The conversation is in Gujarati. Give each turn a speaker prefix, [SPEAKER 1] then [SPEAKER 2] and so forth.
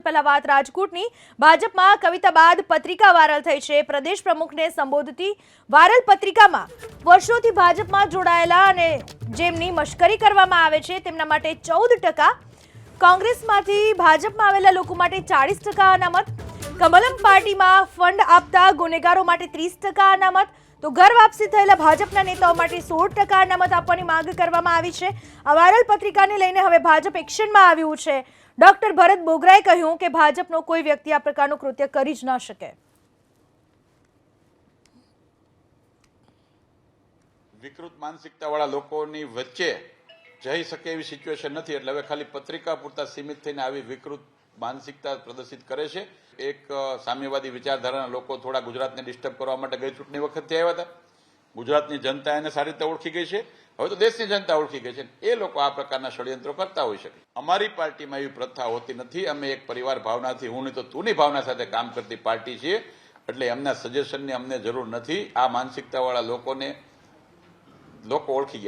[SPEAKER 1] પહેલા વાત રાજકોટની ભાજપમાં કવિતા બાદ પત્રિકા વાયરલ થઈ છે। પ્રદેશ પ્રમુખને સંબોધતી વાયરલ પત્રિકામાં વર્ષોથી ભાજપમાં જોડાયેલા અને જેમની મશ્કરી કરવામાં આવે છે તેમના માટે 14%, કોંગ્રેસમાંથી ભાજપમાં આવેલા લોકો માટે 40% અનામત, કમલમ પાર્ટીમાં ફંડ આપતા ગુનેગારો માટે 30% અનામત, તો ઘર વાપસી થયેલા ભાજપના નેતાઓ માટે 16% અનામત આપવાની માંગ કરવામાં આવી છે। આ વાયરલ પત્રિકાને લઈને હવે ભાજપ એક્શનમાં આવ્યું છે। ડોક્ટર ભરત બોગરાએ કહ્યું કે ભાજપનો કોઈ વ્યક્તિ આ પ્રકારનું કૃત્ય કરી જ ન શકે।
[SPEAKER 2] વિકૃત માનસિકતાવાળા લોકોની વચ્ચે જઈ શકે એવી સિચ્યુએશન નથી, એટલે હવે ખાલી પત્રિકા પૂરતા સીમિત થઈને આવી વિકૃત માનસિકતા પ્રદર્શિત કરે છે। એક સામ્યવાદી વિચારધારાના લોકો થોડા ગુજરાતને ડિસ્ટર્બ કરવા માટે ગઈ ચૂંટણી વખતે આવ્યા હતા। ગુજરાતની જનતા એને સારી રીતે ઓળખી ગઈ છે, હવે તો દેશની જનતા ઓળખી ગઈ છે। એ લોકો આ પ્રકારના ષડયંત્રો કરતા હોઈ શકે। અમારી પાર્ટીમાં એવી પ્રથા હોતી નથી। અમે એક પરિવાર ભાવનાથી, હું નહીં તો તુંની ભાવના સાથે કામ કરતી પાર્ટી છીએ, એટલે એમના સજેશનની અમને જરૂર નથી। આ માનસિકતાવાળા લોકોને લોકો ઓળખી ગયા।